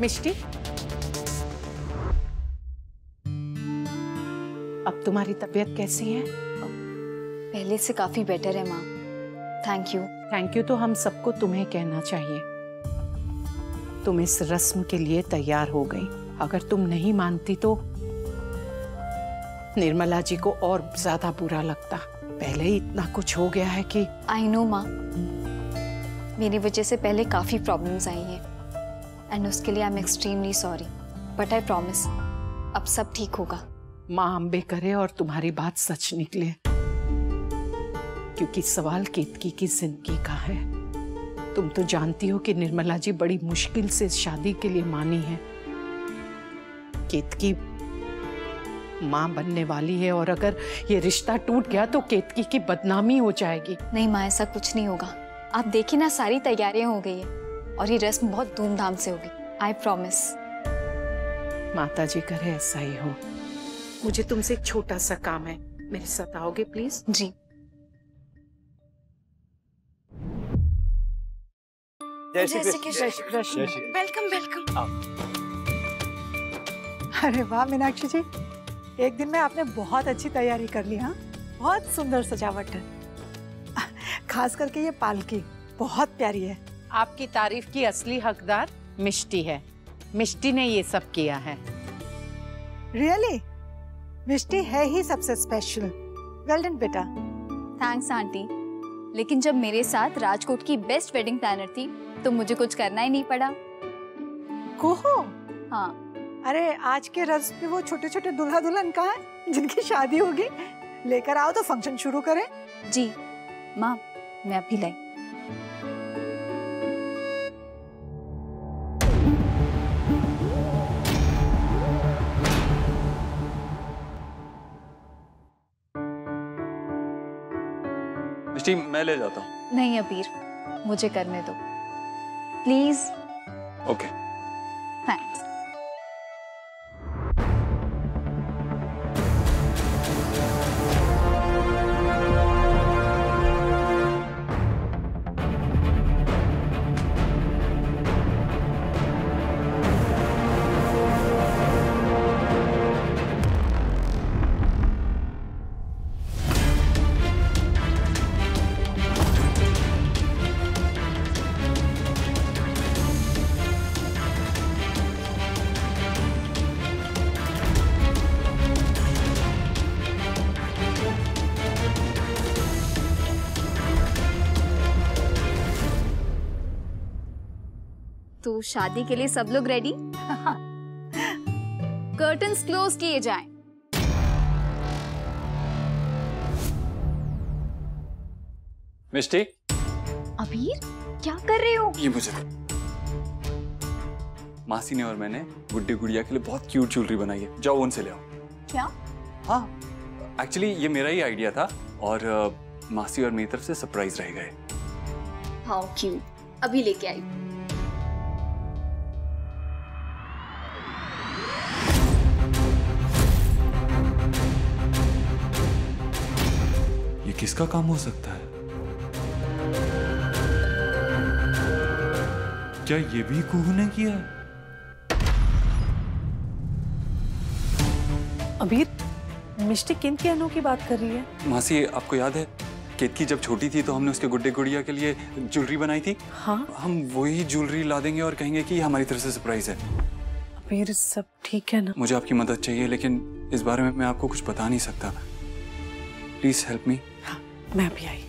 मिष्टी, अब तुम्हारी तबीयत कैसी है? पहले से काफी बेटर है माँ। Thank you. थैंक यू तो हम सबको तुम्हें कहना चाहिए। तुम इस रस्म के लिए तैयार हो गई। अगर तुम नहीं मानती तो निर्मला जी को और ज्यादा बुरा लगता। पहले ही इतना कुछ हो गया है कि। आई नो माँ, मेरी वजह से पहले काफी प्रॉब्लम्स आई हैं एंड उसके लिए I am extremely sorry, but I promise अब सब ठीक होगा। माँ अम्बे करे और तुम्हारी बात सच निकले, क्योंकि सवाल केतकी की जिंदगी का है। तुम तो जानती हो कि निर्मला जी बड़ी मुश्किल से शादी के लिए मानी है। केतकी माँ बनने वाली है और अगर ये रिश्ता टूट गया तो केतकी की बदनामी हो जाएगी। नहीं माँ, ऐसा कुछ नहीं होगा। आप देखिए ना, सारी तैयारियां हो गई है और ये रस्म बहुत धूमधाम से होगी। I promise. माता जी करे ऐसा ही हो। मुझे तुमसे एक छोटा सा काम है, मेरे साथ आओगे प्लीज? जी। जय श्री कृष्ण। Welcome welcome. अरे वाह मीनाक्षी जी, एक दिन में आपने बहुत अच्छी तैयारी कर ली। हाँ, बहुत सुंदर सजावट है, खास करके ये पालकी बहुत प्यारी है। आपकी तारीफ की असली हकदार मिष्टी है। मिष्टी ने ये सब किया है। रियली? मिष्टी है ही सबसे स्पेशल। वेल डन बेटा। थैंक्स आंटी, लेकिन जब मेरे साथ राजकोट की बेस्ट वेडिंग प्लानर थी तो मुझे कुछ करना ही नहीं पड़ा। कोहो? हाँ। अरे आज के रस्म पे वो छोटे छोटे दूल्हा दुल्हन कहाँ हैं जिनकी शादी होगी? लेकर आओ तो फंक्शन शुरू करें। जी माँ, मैं अभी लाई। मिष्टी मैं ले जाता हूँ। नहीं अबीर, मुझे करने दो प्लीज। ओके। थैंक्स। तो शादी के लिए सब लोग रेडी? कर्टन्स क्लोज किए जाएं। मिष्टी, अबीर क्या कर रहे हो? ये मुझे मासी ने और मैंने गुड्डी गुड़िया के लिए बहुत क्यूट ज्वेलरी बनाई है, जाओ उनसे ले आओ। क्या? हाँ, एक्चुअली ये मेरा ही आइडिया था और मासी और मेरी तरफ से सरप्राइज रह गए। हाउ क्यूट, अभी लेके आई। ये किसका काम हो सकता है? क्या ये भी कुहू ने किया है? अबीर, मिष्टी किन कहनों की बात कर रही है? मासी आपको याद है केतकी जब छोटी थी तो हमने उसके गुड्डे गुड़िया के लिए ज्वेलरी बनाई थी? हाँ, हम वही ज्वेलरी ला देंगे और कहेंगे कि हमारी तरफ से सरप्राइज है। अबीर सब ठीक है ना? मुझे आपकी मदद चाहिए, लेकिन इस बारे में मैं आपको कुछ बता नहीं सकता। Please help me. हाँ, मैं भी आई।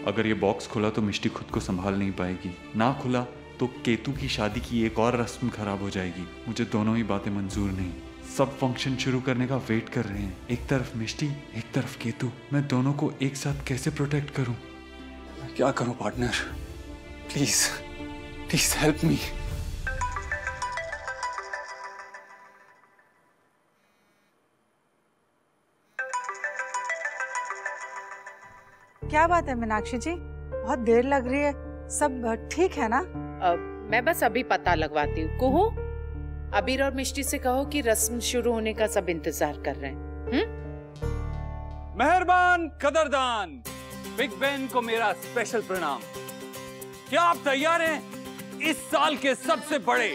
अगर ये बॉक्स खुला तो मिष्टी खुद को संभाल नहीं पाएगी, ना खुला तो केतु की शादी की एक और रस्म खराब हो जाएगी। मुझे दोनों ही बातें मंजूर नहीं। सब फंक्शन शुरू करने का वेट कर रहे हैं, एक तरफ मिष्टी एक तरफ केतु। मैं दोनों को एक साथ कैसे प्रोटेक्ट करूं? क्या करूं partner? Please please help me. क्या बात है मीनाक्षी जी, बहुत देर लग रही है, सब ठीक है ना? मैं बस अभी पता लगवाती हूँ। कुहू, अबीर और मिष्टी से कहो कि रस्म शुरू होने का सब इंतजार कर रहे हैं। मेहरबान कदरदान, बिग बेन को मेरा स्पेशल प्रणाम। क्या आप तैयार हैं इस साल के सबसे बड़े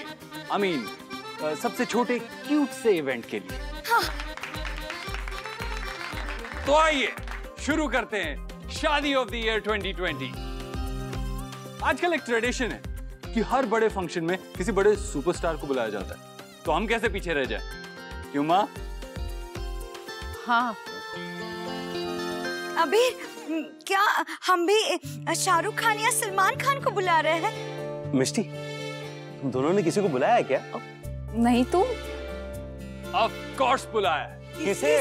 आई मीन सबसे छोटे क्यूट से इवेंट के लिए। हाँ। तो आइए शुरू करते हैं शादी ऑफ द ईयर 2020। आजकल एक ट्रेडिशन है कि हर बड़े फंक्शन में किसी बड़े सुपरस्टार को बुलाया जाता है, तो हम कैसे पीछे रह जाए, क्यों माँ? हाँ। अभी क्या हम भी शाहरुख खान या सलमान खान को बुला रहे हैं? मिष्टी, तुम दोनों ने किसी को बुलाया है क्या? नहीं तुम? ऑफ कोर्स बुलाया है। किसे?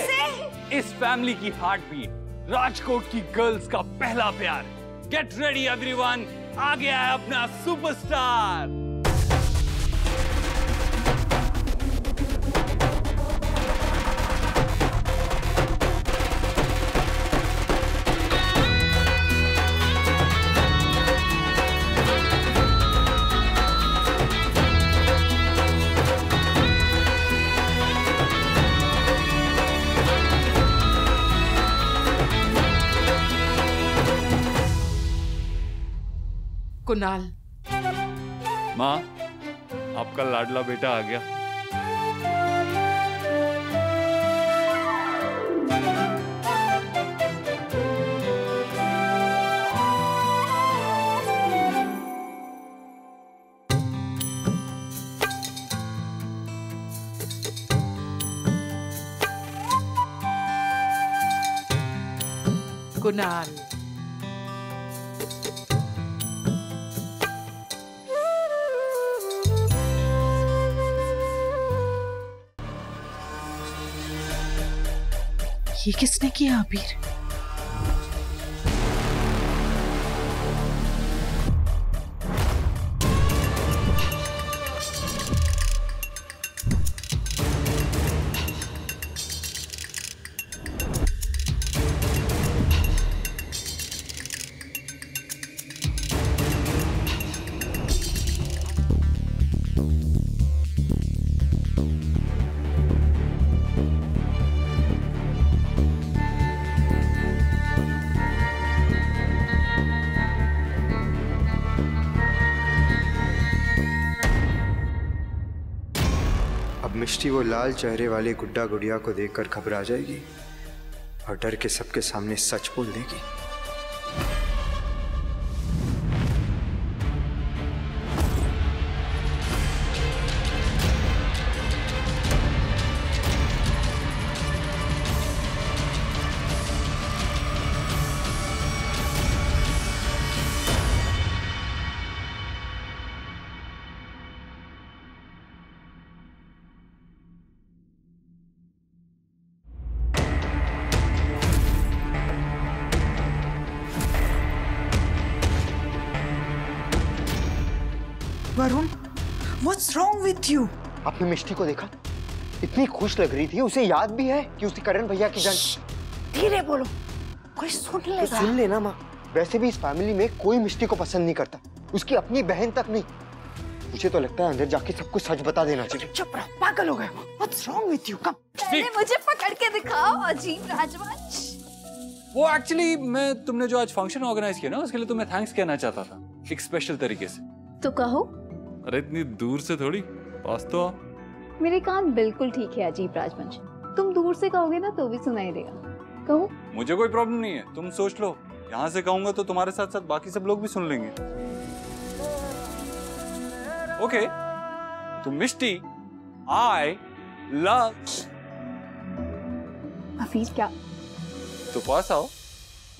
इस फैमिली की हार्ट बीट, राजकोट की गर्ल्स का पहला प्यार। गेट रेडी एवरीवन, आ गया है अपना सुपरस्टार। कुणाल। माँ, आपका लाडला बेटा आ गया। कुणाल, ये किसने किया अबीर? मिष्टी वो लाल चेहरे वाली गुड्डा गुड़िया को देखकर घबरा जाएगी और डर के सबके सामने सच बोल देगी। Varun, what's wrong with you? आपने मिष्टी को देखा? इतनी खुश लग रही थी। उसे याद भी है कि उसकी करण भैया की जान। धीरे बोलो, कोई सुन लेगा। तो सुन लेना माँ। वैसे भी इस फैमिली में कोई मिष्टी को पसंद नहीं करता, उसकी अपनी बहन तक नहीं। मुझे तो लगता है अंदर जाके सब कुछ सच बता देना चाहिए। चुप रहो, पागल हो गए। What's wrong with you? Come. पहले मुझे पकड़ के दिखाओ अजीब राजवंश। वो एक्चुअली मैं तुमने जो आज फंक्शन ऑर्गेनाइज किया ना, उसके लिए तुम्हें थैंक्स कहना चाहता था एक स्पेशल तरीके से। तो कहो। अरे इतनी दूर से थोड़ी, पास तो आओ। मेरे कान बिल्कुल ठीक है अजीब राजवंश, तुम दूर से कहोगे ना तो भी सुनाई देगा। कहो। मुझे कोई प्रॉब्लम नहीं है, तुम सोच लो। यहाँ से कहूंगा तो तुम्हारे साथ साथ बाकी सब लोग भी सुन लेंगे। ओके, तो मिष्टी, आई लव। अबीर क्या? तो पास आओ।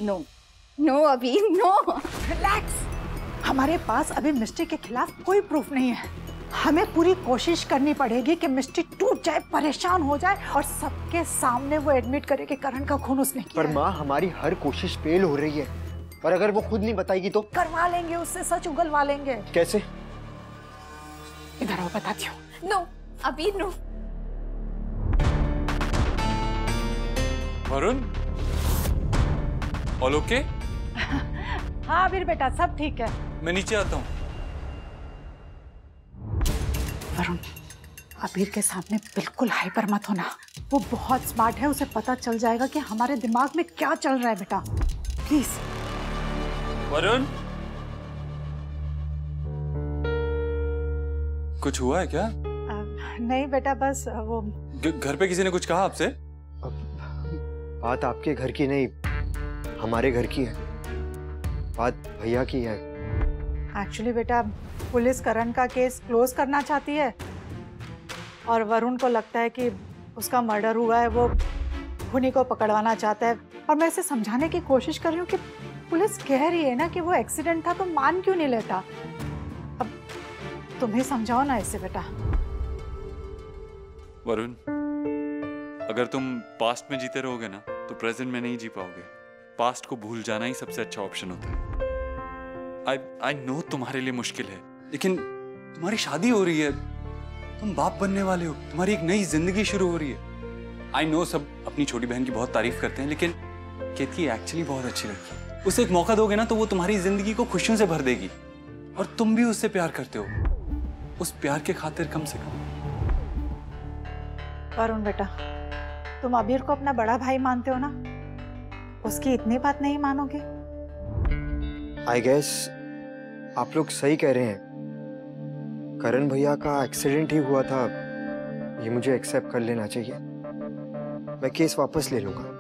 नो नो अबीर नो। रिलैक्स। हमारे पास अभी मिष्टी के खिलाफ कोई प्रूफ नहीं है। हमें पूरी कोशिश करनी पड़ेगी कि मिष्टी टूट जाए, परेशान हो जाए और सबके सामने वो एडमिट करे कि करण का खून उसने किया। पर माँ, हमारी हर कोशिश फेल हो रही है और अगर वो खुद नहीं बताएगी तो? करवा लेंगे उससे, सच उगलवा लेंगे। कैसे? इधर आओ, बताती हूँ। नो अबीर नो। Varun, all okay? हाँ अबीर बेटा, सब ठीक है। मैं नीचे आता हूँ। वरुण, अबीर के सामने बिल्कुल हाइपर मत होना। वो बहुत स्मार्ट है, उसे पता चल जाएगा कि हमारे दिमाग में क्या चल रहा है। बेटा प्लीज। वरुण, कुछ हुआ है क्या? नहीं बेटा, बस वो घर पे किसी ने कुछ कहा आपसे? बात आपके घर की नहीं, हमारे घर की है। बात भैया की है। एक्चुअली बेटा, पुलिस करण का केस क्लोज करना चाहती है और वरुण को लगता है कि उसका मर्डर हुआ है, वो खूनी को पकड़वाना चाहता है। और मैं इसे समझाने की कोशिश कर रही हूँ कि पुलिस कह रही है ना कि वो एक्सीडेंट था, तो मान क्यों नहीं लेता? अब तुम्हें समझाओ ना इसे बेटा। वरुण, अगर तुम पास्ट में जीते रहोगे ना तो प्रेजेंट में नहीं जी पाओगे। पास्ट को भूल जाना ही सबसे अच्छा ऑप्शन होता है। आई नो तुम्हारे लिए मुश्किल है, लेकिन तुम्हारी शादी हो रही है, तुम बाप बनने वाले हो, तुम्हारी एक नई जिंदगी शुरू हो रही है। आई नो सब अपनी छोटी बहन की बहुत तारीफ करते हैं, लेकिन केतकी एक्चुअली बहुत अच्छी लड़की है। उसे एक मौका दोगे ना तो वो तुम्हारी जिंदगी को खुशियों से भर देगी। और तुम भी उससे प्यार करते हो, उस प्यार के खातिर कम से कम। वरुण बेटा, तुम अबीर को अपना बड़ा भाई मानते हो ना, उसकी इतनी बात नहीं मानोगे? आई गेस आप लोग सही कह रहे हैं। करण भैया का एक्सीडेंट ही हुआ था, ये मुझे एक्सेप्ट कर लेना चाहिए। मैं केस वापस ले लूंगा।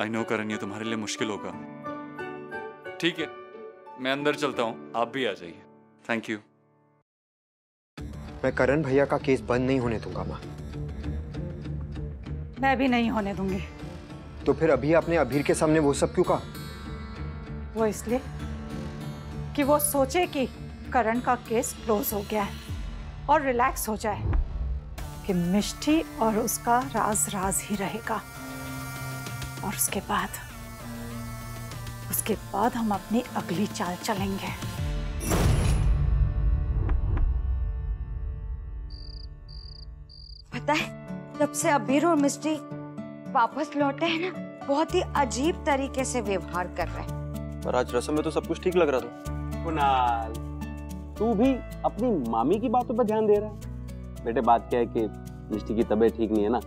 आई नो करण, ये तुम्हारे लिए मुश्किल होगा। ठीक है, मैं अंदर चलता हूँ, आप भी आ जाइए। Thank you. मैं करण भैया का केस बंद नहीं होने दूंगा माँ। मैं भी नहीं होने दूंगी। तो फिर अभी आपने अबीर के सामने वो सब क्यों कहा? वो इसलिए कि वो सोचे कि करण का केस क्लोज हो गया है और रिलैक्स हो जाए कि मिष्टी और उसका राज राज ही रहेगा। और उसके बाद हम अपनी अगली चाल चलेंगे। पता है, जब से अबीर और मिष्टी वापस लौटे हैं ना, बहुत ही अजीब तरीके से व्यवहार कर रहे हैं। पर आज रस्म में तो सब कुछ ठीक लग रहा था। कुणाल, तू भी अपनी मामी की बातों पर ध्यान दे रहा है? बेटे, बात क्या है कि मिष्टी की तबीयत ठीक नहीं है ना,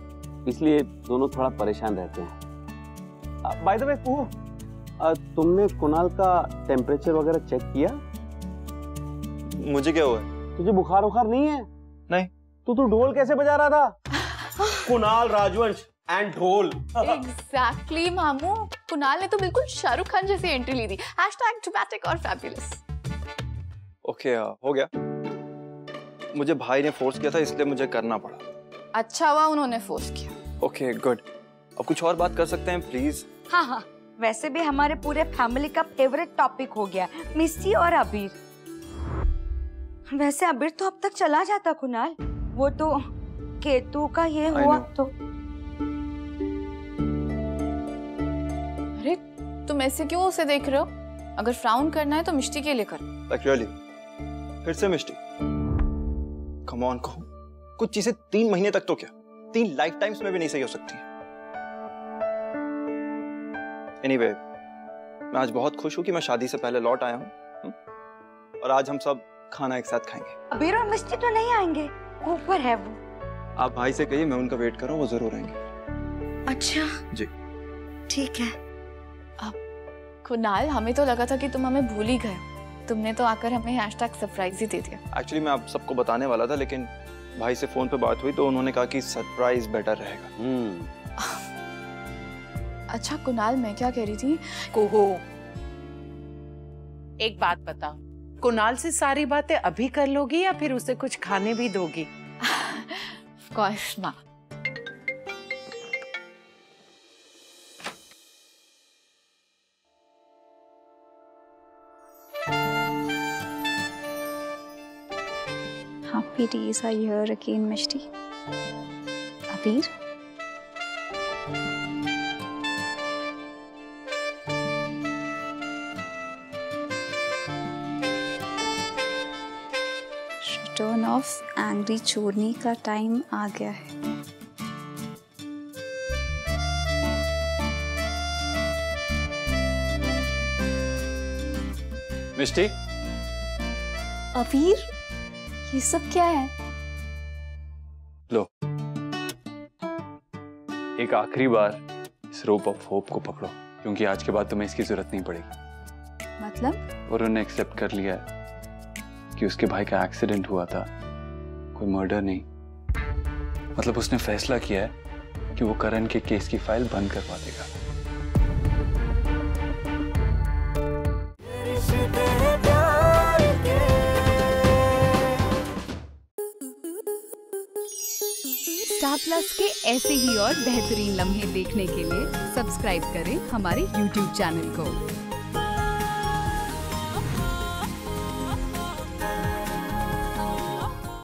इसलिए दोनों थोड़ा परेशान रहते हैं। बाय द वे पूह, तुमने कुणाल का टेम्परेचर वगैरह चेक किया? मुझे क्या हुआ? तुझे बुखार उखार नहीं है? नहीं। तू ढोल कैसे बजा रहा था? कुणाल, राजवंश एंड ढोल। एग्जैक्टली मामू, कुणाल ने तो बिल्कुल शाहरुख खान जैसी एंट्री ली थी। #ड्रामेटिक और फैबुलस। ओके, हो गया। मुझे भाई ने फोर्स किया था, इसलिए मुझे करना पड़ा। अच्छा हुआ उन्होंने फोर्स किया। Okay, good. अब कुछ और बात कर सकते हैं प्लीज? हाँ हाँ, वैसे भी हमारे पूरे फैमिली का फेवरेट टॉपिक हो गया, मिष्टी और अबीर। वैसे अबीर तो अब तक चला जाता कुणाल, वो तो केतु का ये हुआ तो। अरे तुम ऐसे क्यों उसे देख रहे हो? अगर फ्राउन करना है तो मिष्टी के लिए करो। Like really? फिर से मिष्टी? Come on, कुछ चीजें 3 महीने तक तो क्या, 3 लाइफ टाइम्स में भी नहीं सही हो सकती। Anyway, मैं आज बहुत खुश हूँ कि मैं शादी से पहले लौट आया हूँ और आज हम सब खाना एक साथ खाएंगे। अबीर और मिष्टी तो नहीं आएंगे, ऊपर है वो। आप भाई से कहिए मैं उनका वेट कर रहा हूँ, वो जरूर आएंगे। अच्छा जी ठीक है। कुणाल, हमें तो लगा था कि तुम हमें भूल ही गए, तुमने तो आकर हमें #सरप्राइज ही दे दिया। एक्चुअली मैं आप सबको बताने वाला था, लेकिन भाई से फोन पे बात हुई तो उन्होंने कहा कि सरप्राइज बेटर रहेगा। अच्छा कुणाल, मैं क्या कह रही थी? कोहो, एक बात बताओ, कुणाल से सारी बातें अभी कर लोगी या फिर उसे कुछ खाने भी दोगी? Of course, माँ। Happy days are here again, Mishti. Abir? Return of angry चोरनी का टाइम आ गया है। मिष्टी, अबीर, ये सब क्या है? लो, एक आखिरी बार इस रोप ऑफ होप को पकड़ो, क्योंकि आज के बाद तुम्हें इसकी जरूरत नहीं पड़ेगी। मतलब? वरुण ने एक्सेप्ट कर लिया है कि उसके भाई का एक्सीडेंट हुआ था, कोई मर्डर नहीं। मतलब उसने फैसला किया है कि वो करण के केस की फाइल बंद करवा देगा। स्टार प्लस के ऐसे ही और बेहतरीन लम्हे देखने के लिए सब्सक्राइब करें हमारे YouTube चैनल को।